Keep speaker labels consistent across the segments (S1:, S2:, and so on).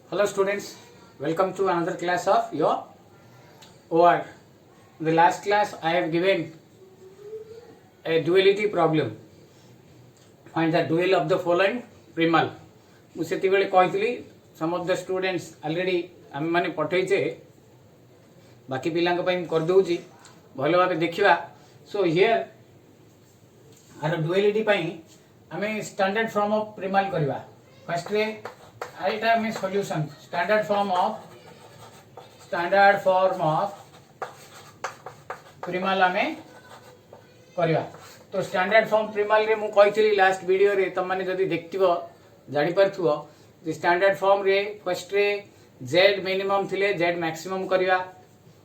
S1: Hello students, welcome to another class of your OR. In the last class I have given a duality problem. Find the dual of the following primal. मुझे बेले कही some of the students already आम मैंने पठेचे बाकी पिला कर दूची भल भाव देखा. सो हियर आर डुअलिटी आम स्टैंडर्ड फॉर्म ऑफ प्रिमाल करवा. फर्स्ट रे आईटा में सॉल्यूशन स्टैंडर्ड फॉर्म ऑफ प्रिमाल आम करवा. तो स्टैंडर्ड फॉर्म प्रिमाल रे मु कही लास्ट वीडियो रे तुम मैंने जदि देखथिबो जानि परथुबो जे स्टैंडर्ड फॉर्म रे फर्स्ट रे z मिनिमम थिले z मैक्सिमम करवा.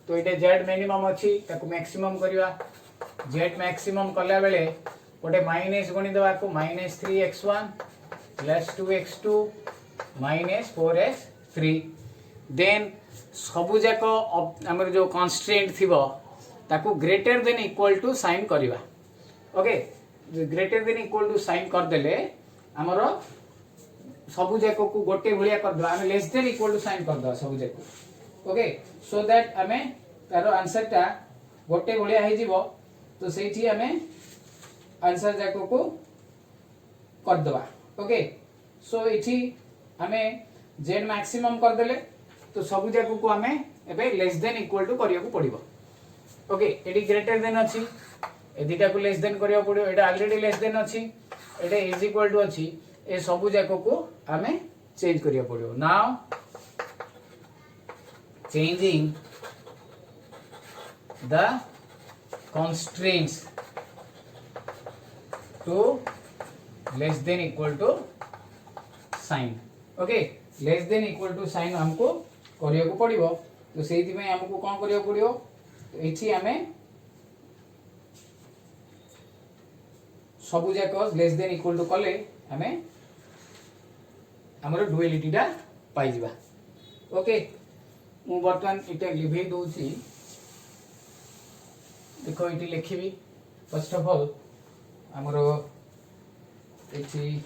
S1: तो ये z मिनिमम अच्छी ताको मैक्सिमम करवा. z मैक्सिमम कला बेले गोटे माइनस गणि देवा को -3x1 + 2x2 - 4x3. देन सबु जाक हमर जो कांस्टेंट थिबो ताको greater than equal to sign करवा. Okay, greater than equal to sign कर देले हमर सबु जाक को गोटे भलिया कर दो. हम less than equal to sign कर दो सबु जाक. ओके, सो दैट हमें तार आंसर टा गोटे भलिया हे जिवो. तो सेठी हमें आंसर जाक को कर दवा. ओके, सो इठी हमें z मैक्सिमम कर देले तो सबु जाक को हमें एबे लेस देन इक्वल टू करिया को पड़िबो. ओके, एडी ग्रेटर देन अछि ए दिटा को लेस देन करिया पड़िबो. एटा ऑलरेडी लेस देन अछि, एटा इज इक्वल टू अछि. ए सबु जाक को हमें चेंज करिया पड़िबो. Now changing the constraints to less than equal to sign. Okay, less than equal to sign हमको करिया को पड़िबो. तो सेति में हमको कोन करिया पड़िबो. तो एठी हमें सबु जाक लेस देन इक्वल टू कले हमें हमर डुअलिटी टा पाई जिबा. ओके, मु वर्तमान इटा लिभे दोची. देखो ये लिखी. फर्स्ट ऑफ ऑल आमर ये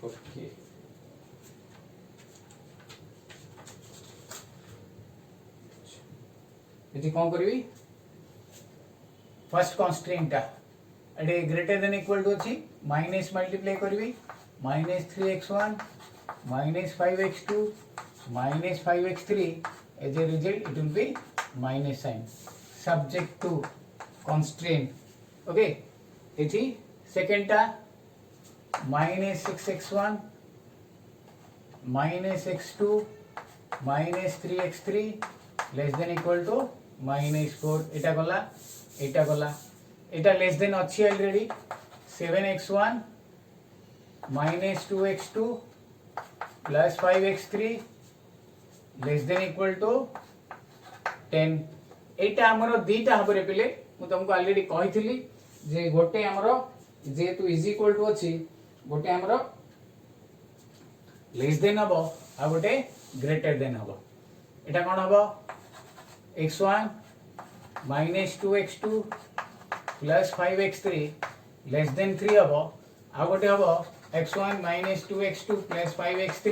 S1: ओके ये कौन करी. फर्स्ट कॉन्स्ट्रेंट ये ग्रेटर देन इक्वल टू अच्छी माइनस मल्टीप्लाई करी -3x1 -5x2 -5x3. as a result it will be minus sign subject to constraint. okay, इथि सेकंड टा -6x1 -x2 -3x3 less than equal to -4. एटा गला एटा less than अच्छी already 7x1 -2x2 + 5x3 less than equal to 10. एटा हमरो दीटा हबरे पिले मु तुमको ऑलरेडी कहिथिली जे गोटे हमरो जेतु इज इक्वल टू अछि गोटे हमरो लेस देन हबो आ गोटे ग्रेटर देन हबो. एटा कोन हबो x1 -2x2 + 5x3 less then 3 हबो. आ गोटे हबो x1 -2x2 + 5x3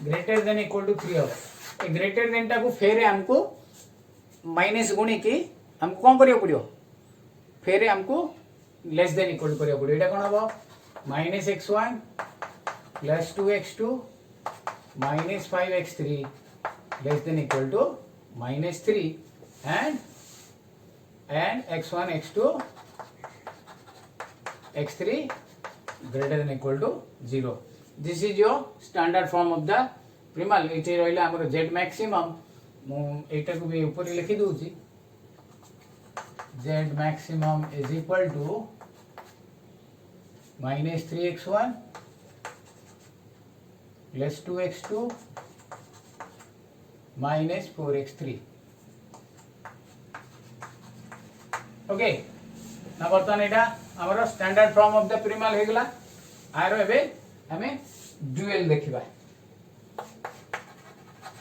S1: greater than equal to 3 हबो. ए ग्रेटर देन टा को फेरे हमको माइनस गुणी की हमको कौन करियो पड़ियो. फेरे हमको लेस देन इक्वल करियो पड़ियो. एटा कोन हबो -x1 + 2x2 - 5x3 less than equal to -3 and x1 x2 x3 greater than equal to 0. This is your standard form of the primal. इथे रहिला हमर z maximum मु एटा को भी ऊपर लिखि दोची. z maximum is equal to -3x1 + 2x2 - 4x3. Okay, ना बर्तमान एटा हमर स्टैंडर्ड फॉर्म ऑफ द प्रिमाल हे गला. आरो एबे हमें डुअल देखिबा.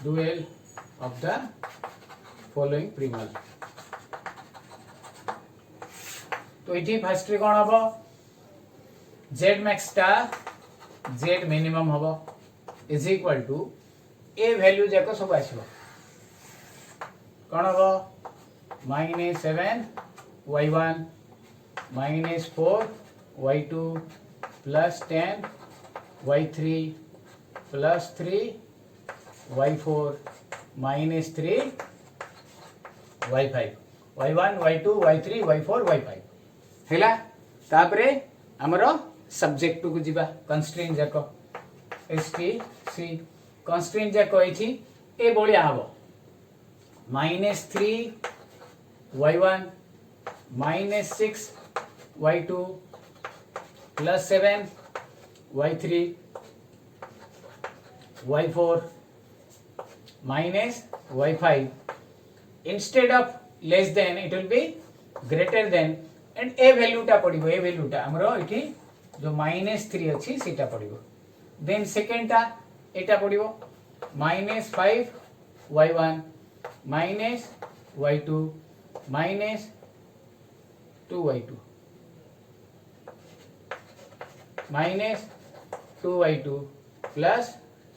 S1: dual of the following primal. तो ये फर्स्ट कौन हम जेड मैक्स टा जेड मिनिमम हबो is equal to a value जाक सब आसो कौन हबो -7 y1 -4 y2 plus 10 y3 plus 3 y4 minus 3 y5 y1 y2 y3 y4 y5 हैला तापरे हमरो सब्जेक्ट को जीवा कंस्ट्रेंट जाक STC कंस्ट्रेंट जाक एथि ए बोलिया हबो -3 y1 -6 y2 plus 7 y3 y4 minus y5 instead of less than it will be greater than and a value टा पड़िबो a value टा हमरो इठी जो -3 अछि सेटा पड़िबो then second टा एटा पड़िबो -5 y1 minus y2 minus 2 y2 minus 2 y2 plus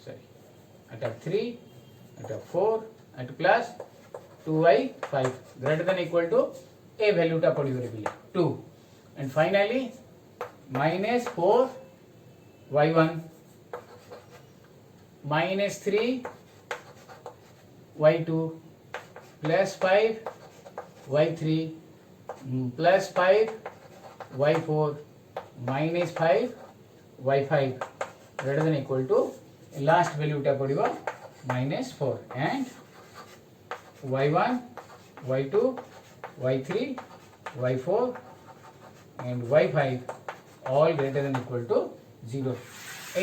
S1: sorry at 3 at 4 at plus 2y5 greater than equal to a value टा पड़ी हो रही 2 and finally minus 4 y1 minus 3 y2 plus 5 y3 plus 5 y4 minus 5 y5 greater than equal to last value टा पड़िबो -4 and y1 y2 y3 y4 and y5 all greater than equal to 0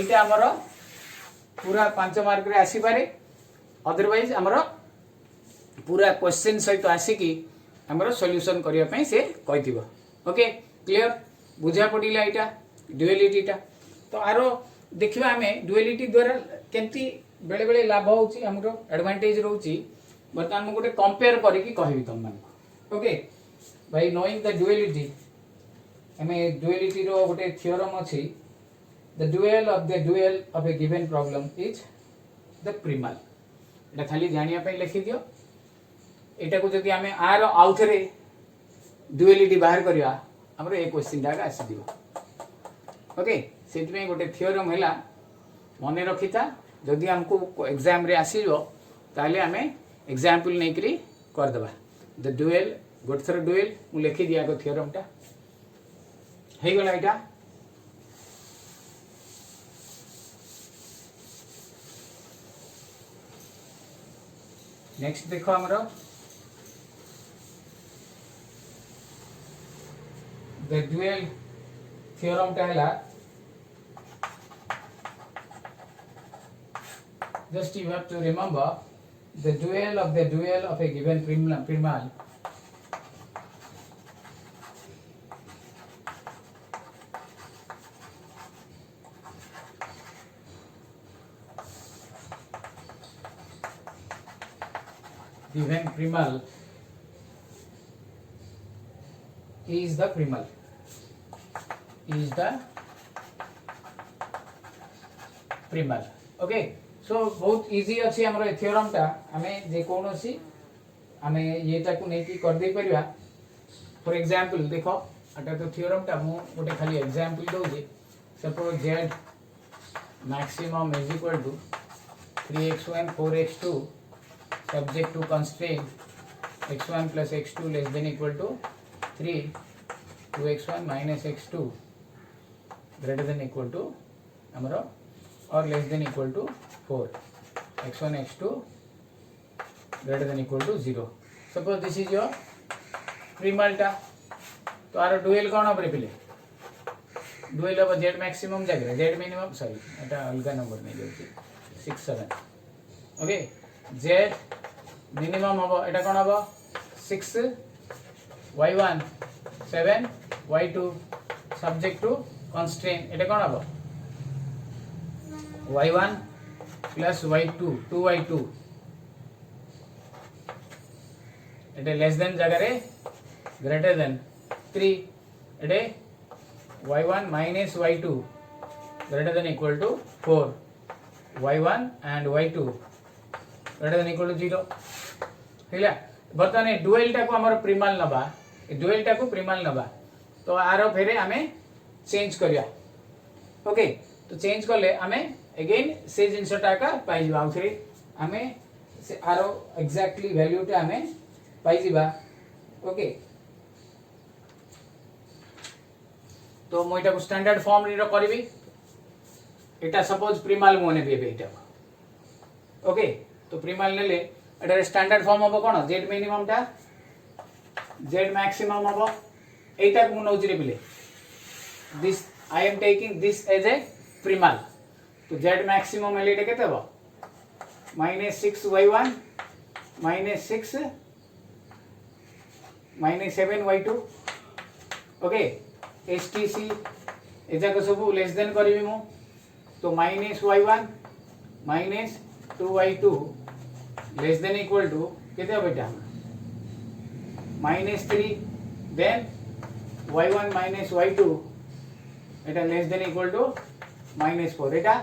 S1: एटा हमर पूरा 5 mark रे आसी पारे otherwise हमर पूरा question सहित आसी कि हमर सॉल्यूशन करिया पई से कहितिबो ओके क्लियर बुझा पडिला एटा ड्युअलिटी टा तो आरो देखिबा हमें ड्युअलिटी द्वारा केंती बेले बेले लाभ होची हमरो एडवांटेज रहउची बर्तमान मु गोटे कंपेयर करी कि कहबी तुम मान okay by knowing the duality हमें ड्युअलिटी रो गोटे थ्योरम अछि the dual of a given problem is the primal एटा खाली जानिया पई लिखि दियो एटा को जदि हमें आर आउथरे ड्युअलिटी बाहर करिया हमरो ए क्वेश्चन डागा आसी दियो ओके सेति में गोटे थ्योरम हैला मने रखिता जदि हमको एग्जाम रे आसीलो ताले हमें एग्जांपल नै करी कर देबा द ड्यूअल गोटे थर ड्यूअल मु लिखि दिया को थ्योरम टा हे गला एटा नेक्स्ट देखो हमरो द ड्यूअल थ्योरम टा हैला just you have to remember the dual of a given primal is the primal okay सो बहुत इजी अछि हमर थ्योरम टा हमें जे कोनोसी हमें येटा को नै की कर दे परिबा फॉर एग्जांपल देखो अटा तो थ्योरम टा मु गोटे खाली एग्जांपल दउ जे suppose z maximum is equal to 3x1 4x2 subject to constraint x1 plus x2 less than equal to 3 2x1 minus x2 greater than equal to हमरो or less than equal to 4 x1 x2 greater than equal to 0 suppose this is your primal टा तो आरो dual कोन हमरे पिले dual of z maximum जगह z minimum sorry एटा अलगा number नै जाउची 6 7 ओके z मिनिमम हबो एटा कोन हबो 6 y1 7 y2 subject to constraint एटा कोन हबो y1 plus y2 2y2 एटे लेस देन जगह रे greater than 3 Ete y1 minus y2 greater than equal to 4, y1 and y2 greater than equal to 0 हैला। बर्तमान ए dual टाको हमर प्रिमाल नबा, ए डुएल टाको प्रिमाल नबा तो आरो फेरे आमे चेंज करिया। ओके तो चेंज करले आमे अगेन से जिनसटा का पाई जिबा आउथरे आमे से आरो एग्जैक्टली वैल्यू टा आमे पाई जिबा। ओके तो मु एटा को स्टैंडर्ड फॉर्म रे करबी, एटा सपोज प्रिमाल मु ने बेबे एटा। ओके तो प्रिमाल नेले एटा स्टैंडर्ड फॉर्म हबो कोन z मिनिमम टा z मैक्सिमम हबो एटा को मु नौजी रे बिले this I am taking this as a primal तो z मैक्सिमम एले एटा केते हबो -6y1 -6 -7y2। ओके एसटीसी एजा को सब लेस देन करबी मु तो -y1 -2y2 less than equal to केते हो बेटा -3 then y1 y2 Etah less than equal to -4 एटा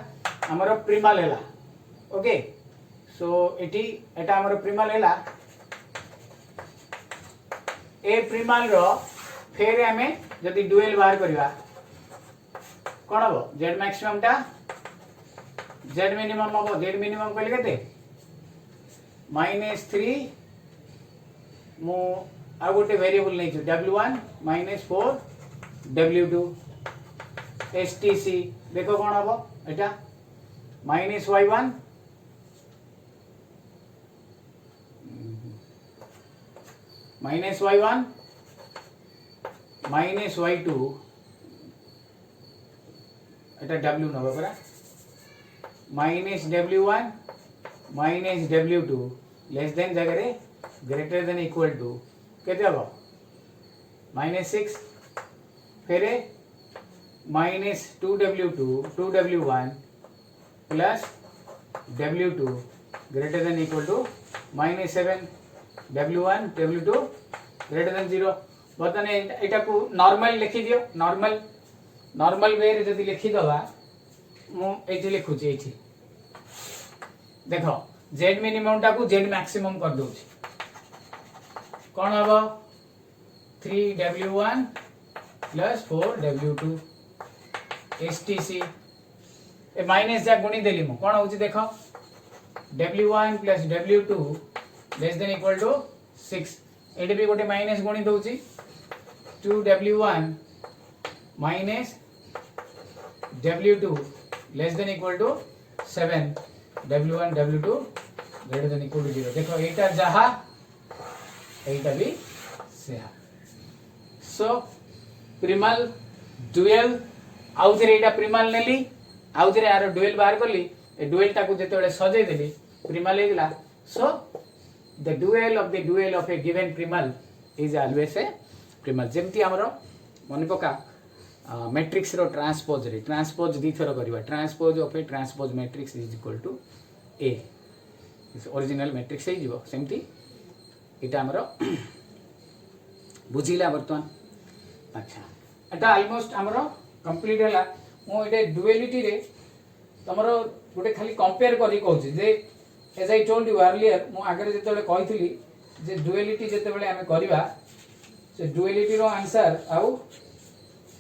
S1: हमर प्रिमाल हैला। ओके सो एटी एटा हमर प्रिमाल हैला। ए प्रिमाल रो फेर हमें जदि डुएल बाहर करबा कोन हबो z मैक्सिमम टा z मिनिमम हबो z मिनिमम कहले केते -3 मु आ गोटे वेरिएबल नै छु w1 -4 w2 stc देखो कोन हबो एटा -y1 -y1 -y2 एटा w नबो परा -w1 -w2 लेस देन जगह रे ग्रेटर देन इक्वल टू केते हबो -6 फेरे -2w2 2w1 plus w2 greater than equal to -7 w1 w2 greater than 0। बर्तमान एटा को नॉर्मल लिखि दियो नॉर्मल वे रे जदी लिखि दबा मु एठी लिखु छी एठी देखो z मिनिमम टा को z मैक्सिमम कर दउ छी कोन हबो 3w1 प्लस 4w2 stc ए माइनस जा गुणी देली मु कोन होची देखो w1 plus w2 less than equal to 6 एडी भी गोटे माइनस गुणी दउची 2w1 minus w2 less than equal to 7 w1 w2 greater than equal to 0 देखो एटा जहा एटा भी सेहा। सो प्रिमाल डुएल आउथरे एटा प्रिमाल नेली आउथरे आरो डुएल बाहर करली ए डुएल टाको जेते बेले सजै देली प्रिमाल हेगला। So the dual of a given primal is always a primal. जेमती हमरो मन पका मैट्रिक्स रो ट्रांसपोज दी थरो करबा transpose of a transpose matrix is equal to a original matrix हे जीवो सेमती एटा हमरो बुझिला वर्तमान। अच्छा एटा ऑलमोस्ट हमरो कंप्लीट हैला। मो एटे डुअलिटी रे तमरो गोटे खाली कंपेयर करी कहूची जे as I told you earlier मो आगे जेते बेले कहितली जे डुअलिटी जेते बेले हमें करबा से डुअलिटी रो आंसर आउ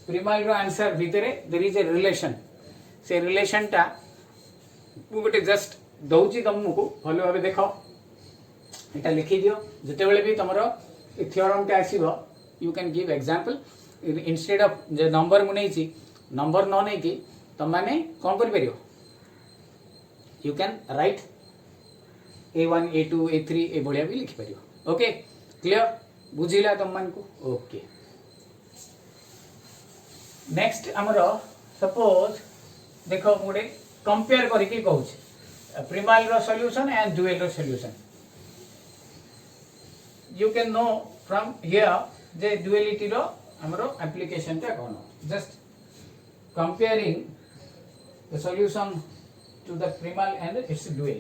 S1: प्रिमाल रो आंसर भितरे देयर इज ए रिलेशन से रिलेशन टा मु गोटे जस्ट दउची तुमको भलो भाबे देखो एटा लिखि दियो जेते बेले भी तमरो ए थ्योरम टा आसीबो you can give example instead of जे नंबर मु नै छी नंबर न नै कि तुम माने कोन कर परियो you can write a1 a2 a3 ए बढिया भी लिखि परियो। ओके क्लियर बुझिला तुम मान को। ओके नेक्स्ट हमरो सपोज देखो मोडे कंपेयर करके कहूछ प्रिमाल रो सॉल्यूशन एंड डुअल रो solution you can know from here जे डुअलिटी रो हमरो एप्लीकेशन ता कोन just comparing the solution to the primal and its dual.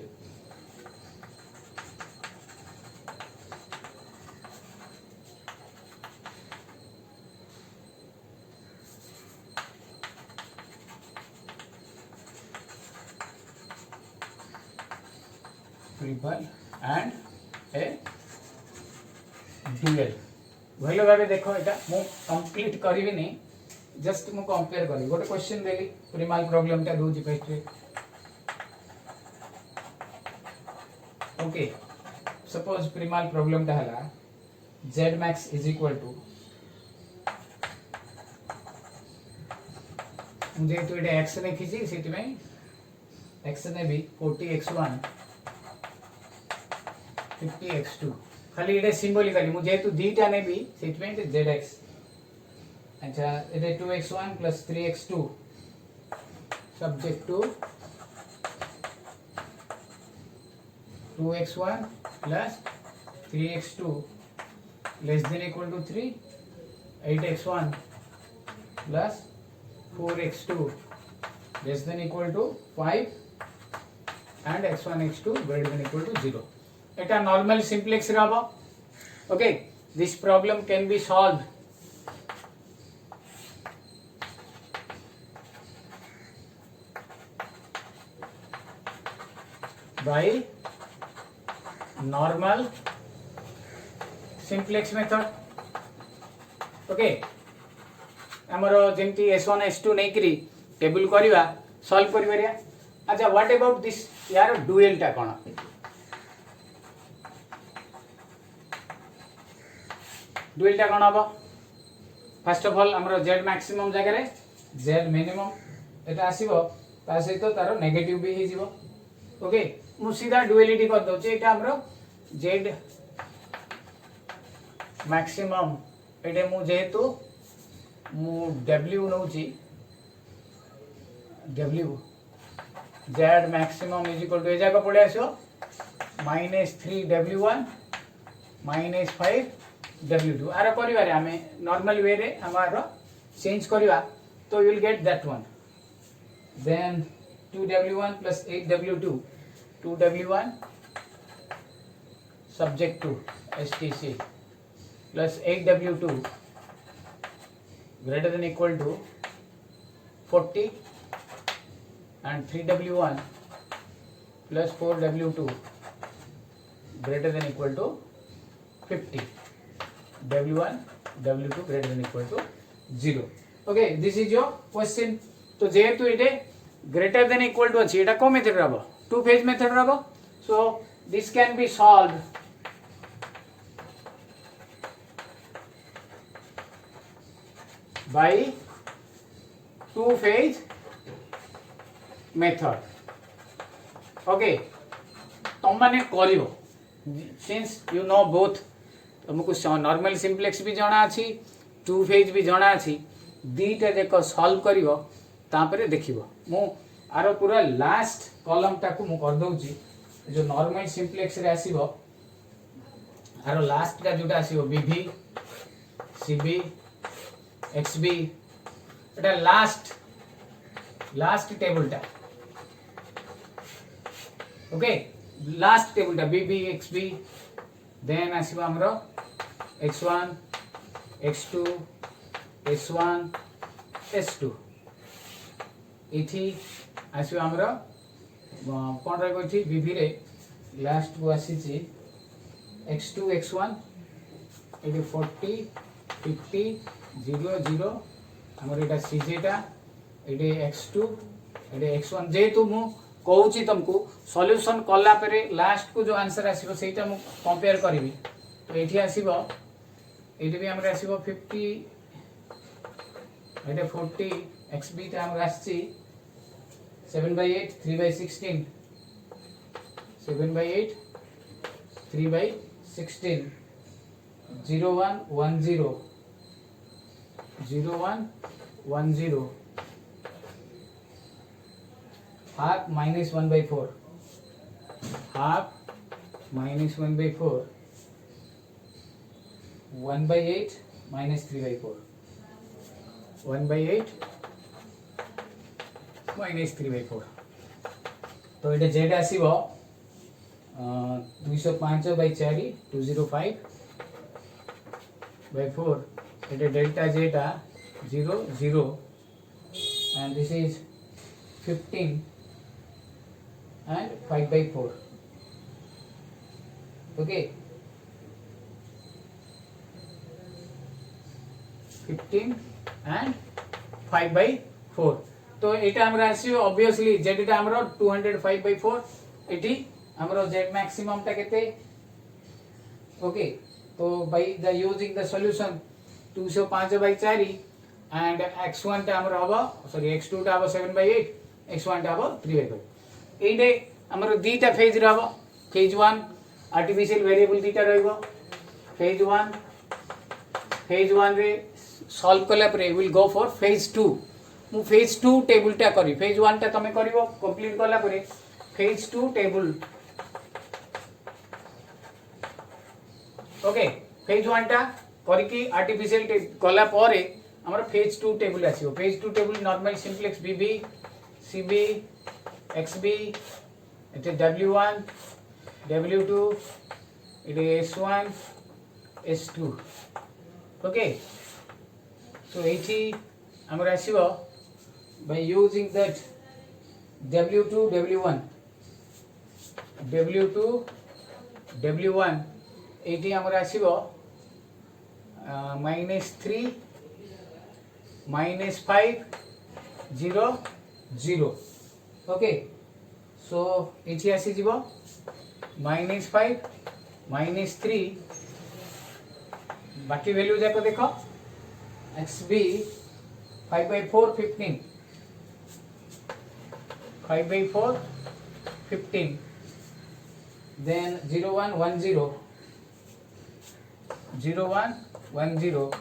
S1: Triple and a dual भल भाव देख यहाँ कंप्लीट करी जस्ट मु कंपेयर करी गोटे क्वेश्चन देली प्रिमाल प्रॉब्लम टा दूजी पेज रे ओके सपोज प्रिमाल प्रॉब्लम टा हला z max is equal to जेहेतु ये x लिखी से x ने भी 40x1 50x2 खाली ये सिंबलिकली मुझे जेहेतु दीटा ने भी zx अच्छा ये 2x1 plus 3x2 subject to 2x1 plus 3x2 less than equal to 3 8x1 plus 4x2 less than equal to 5 and x1 x2 greater than equal to 0 eta normal simplex रे हबो okay this problem can be solved by normal simplex method okay हमरो जेंती s1 s2 नै करी table करबा solve करबा अच्छा what about this यार dual टा कोन डुएल टा कोन हबो फर्स्ट ऑफ ऑल हमरो z मैक्सिमम जगह रे z मिनिमम एटा आसीबो ता सहित तारो नेगेटिव भी हे जीवो ओके मु सीधा डुएलिटी कर दउ एटा हमरो z मैक्सिमम एटे मु जेहेतु मु w नउची w z maximum is equal to ए जगह पड़े आसो -3w1 -5w2 आर करिवारे हमें नॉर्मल वे रे हमारो चेंज करिवा तो you will get that one then 2w1 plus 8w2 2w1 subject to stc plus 8w2 greater than equal to 40 and 3w1 plus 4w2 greater than equal to 50 w1 w2 greater than equal to 0 okay this is your question तो जेहेतु ये greater than equal to अच्छी एटा को method रहबो two phase method रहबो so this can be solved by two phase method okay तुम माने करिवो since you know both तुमको नॉर्मल सिंप्लेक्स भी जाना अछि टू फेज भी जाना अछि दीटा देखो सॉल्व करिवो तापरे देखिवो मु आरो पूरा लास्ट कॉलम टाकू मु कर दउची जो नॉर्मल सिंप्लेक्स रे आसीबो आरो लास्ट का जोटा आसीबो बीभी सीबी एक्सबी एटा लास्ट टेबल टा ओके लास्ट टेबल टा बीबी एक्सबी देन आसीबो हमरो x1 x2 s1 s2 इथि आसीबो हमरो कोन रे कोठी बीबी रे लास्ट को आसीची x2 x1 एटी 40 50 0 0 हमर एटा सीजे टा एटी x2 एटी x1 जेतु मु कहूची तुमको सॉल्यूशन कला परे लास्ट को जो आंसर आसीबो सेटा मु कंपेयर करबी तो एठी आसीबो एठी भी हमरा आसीबो 50 एटा 40 xb ता हमरा आसी 7/8 3/16 7/8 3/16 01 10 01 10 half minus 1/4 half minus 1/4 1/8 minus 3/4 1/8 minus 3/4 तो ये जेड आसीबो 205/4 205/4 ये delta zeta 0 0 and this is 15 and 5/4 okay 15 and 5/4 तो एटा हमर आसीयो ऑब्वियसली z टा हमर 205/4 एटी हमर z मैक्सिमम टा केते ओके तो by the using the solution 205/4 and x1 टा हमर हबो सॉरी x2 टा हबो 7/8 x1 टा हबो 3/5 एडे हमर दीटा फेज रहबो फेज 1 आर्टिफिशियल वेरिएबल दीटा रहबो फेज 1 रे सॉल्व कला पर विल गो फॉर फेज 2 मु फेज 2 टेबल टा करी फेज 1 टा तमे करिवो कंप्लीट कला पर फेज 2 टेबल ओके फेज 1 टा करके आर्टिफिशियल कला पर हमर फेज 2 टेबल आसीओ phase 2 table normal simplex BB CB XB it w1 w2 it is s1 s2 okay so एठी हमर आसीबो by using that w2 w1 एठी हमर आसीबो -3 -5 0 0 ओके सो एठी आसी जीवो -5 -3 बाकी वैल्यू जाको देखो xb 5/4 15 5/4 15 then 0 1 1 0 0 1 1 0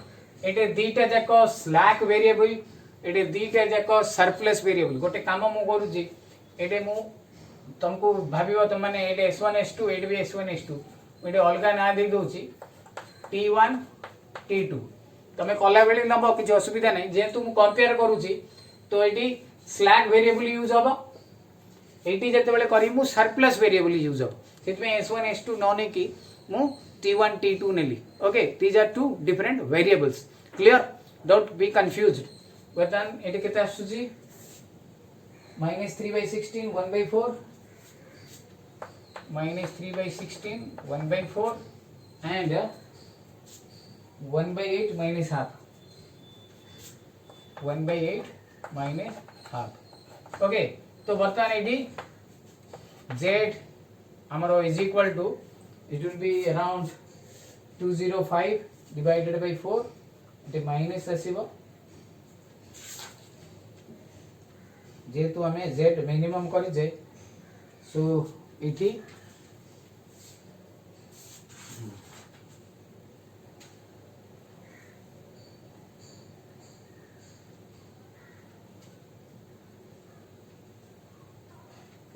S1: एटे दीटा जाको स्लैक वेरिएबल एटे दीटा जाको सरप्लस वेरिएबल गोटे काम मु करूची एटे मु तुमको भाबिबो त माने एटे s1 s2 एटे भी s1 s2 एटे अलगा ना दे दोची t1 t2 तमे कला बेले नबो किछ असुविधा नै जेतु मु कंपेयर करूची तो एटी स्लैक वेरिएबल यूज हबो एटी जते बेले करी मु सरप्लस वेरिएबल यूज हबो सेत में s1 s2 न ने की मु t1 t2 नेली okay these are two different variables clear don't be confused वर्तमान एटी केते आसुची -3/16 1/4 -3/16 1/4 and 1/8 minus half 1/8 minus half okay तो वर्तमान एटी z हमरो is equal to it will be around 205 divided by 4 it minus आसीबो जेतु हमें z minimum करी जे सो इठी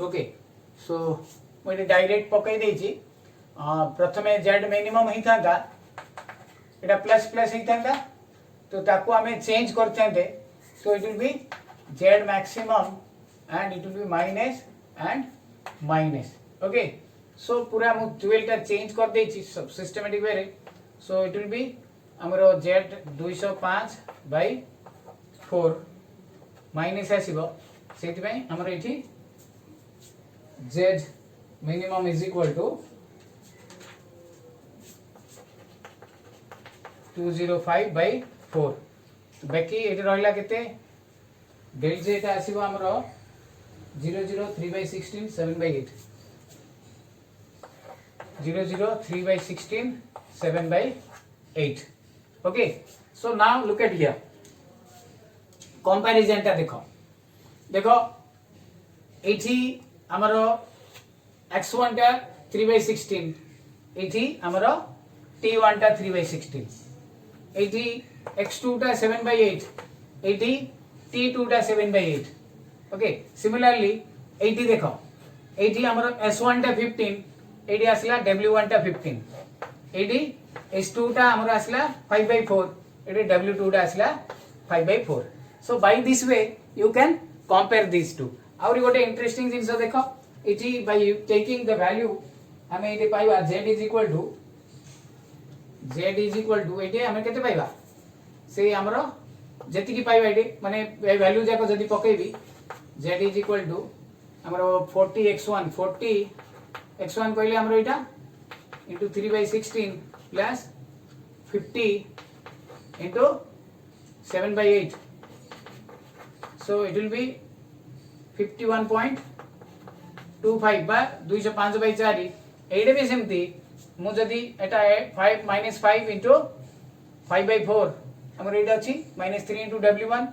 S1: okay so मुझे डायरेक्ट पकई देछि प्रथमे z मिनिमम ही थांदा एटा प्लस प्लस ही थांदा तो ताको हमें चेंज करते so it will be z maximum and it will be minus and minus okay so पूरा मु 12 टा चेंज कर देछि सिस्टमैटिक वे रे so it will be हमरो z 205/4 माइनस आसीबो सेति में हमरो एठी z minimum is equal to 205/4 बाकी एठी रहला केते डेल z ता आसीबो हमरो 003/16 7/8 003/16 7/8 okay so now look at here comparison ता देखो एठी हमरो x1 टा 3/16 एठी हमरो t1 टा 3/16 एठी x2 टा 7/8 एठी t2 टा 7/8 ओके सिमिलरली एठी देखो एठी हमरो s1 टा 15 एठी आसला w1 टा 15 एठी s2 टा हमरो आसला 5/4 एठी w2 टा आसला 5/4 so by this way you can compare this to आउरी गोटे इंटरेस्टिंग जिंस देखो एठी बाय टेकिंग द वैल्यू हमें एठी पाइबा z इज इक्वल टू एठी हमें केते पाइबा से हमरो जति की पाइबा एठी माने वैल्यू जाको जदी पकेबी z इज इक्वल टू हमरो 40 x1 कहले हमरो एटा into 3/16 plus 50 into 7/8. So it will be 51.25 बा 205/4 एडे भी सेमती मु जदी एटा 5 -5 into 5/4 हमर एटा अछि -3 into W1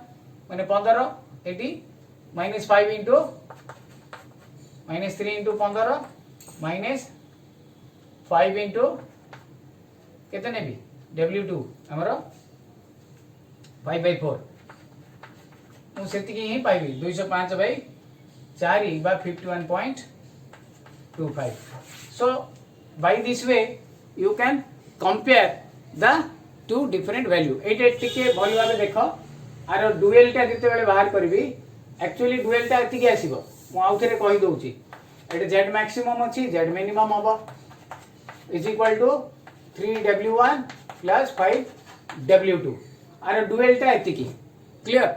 S1: माने 15 एटी -5 into -3 into 15 -5 into केते नेबी W2 हमर 5/4 मु सेतिकी ही पाइबी 205/4 बा 51.25. So by this way you can compare the two different value. एटे टिके भल भाबे देखो आरो डुएल टा जते बेले बाहर करबी एक्चुअली डुएल टा एतिकी आसीबो मु आउ थरे कहि दउची एटे z मैक्सिमम अछि z मिनिमम हबो is equal to 3w1 plus 5w2 आरो डुएल टा एतिकी क्लियर.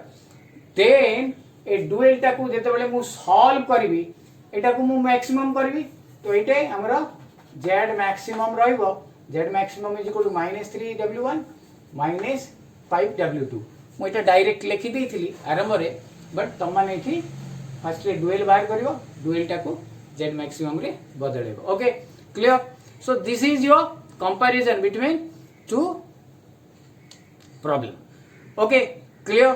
S1: देन ए डुएल टा को जते बेले मु सॉल्व करबी एटा को मु मैक्सिमम करबी तो एटे हमरो z मैक्सिमम रहइबो z maximum is equal to -3w1 -5w2 मु एटा डायरेक्ट लिखि देइथिली आरंभ रे बट तम माने एठी फर्स्ट रे डुएल बाहर करिवो डुएल टा को z मैक्सिमम रे बदलेबो. Okay clear. So this is your comparison between two problem. Okay clear.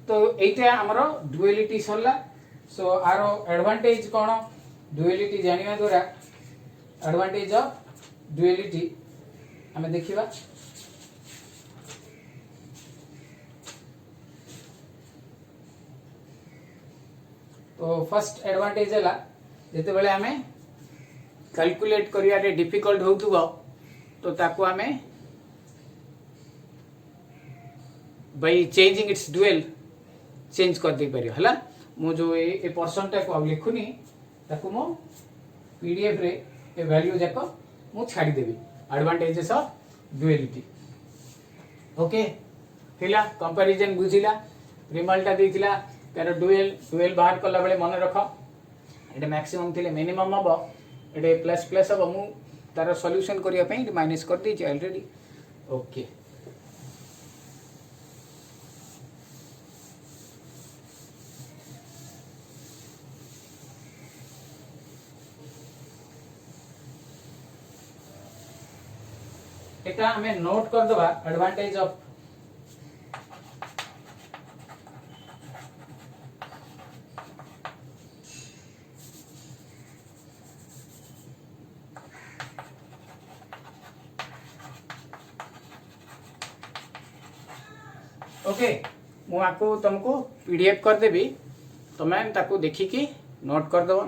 S1: तो एटा हमरो डुअलिटी सरला. सो आरो एडवांटेज कोन डुअलिटी जानिया द्वारा एडवांटेज ऑफ डुअलिटी हमें देखिबा. तो फर्स्ट एडवांटेज हला जते बेले हमें कैलकुलेट करिया रे डिफिकल्ट होउथबो तो ताको हमें by changing it's dual change कर दे परियो हला. मु जो ए पर्सन टा को लिखुनी ताको मो पीडीएफ रे ए वैल्यू जाको मु छाडी देबी एडवांटेजेस ऑफ डुअलिटी. ओके थिला कंपैरिजन बुझिला रिमल्टा देथिला तार डुअल बाहर कला बेले मन रख एटा मैक्सिमम थिले मिनिमम हबो एटे प्लस प्लस हबो मु तार सॉल्यूशन करिया पई माइनस कर दी ऑलरेडी. ओके एटा हमें नोट कर दबा एडवांटेज ऑफ ओके मु आपको तुमको पीडीएफ कर देबी तमें ताको देखि की नोट कर दबो.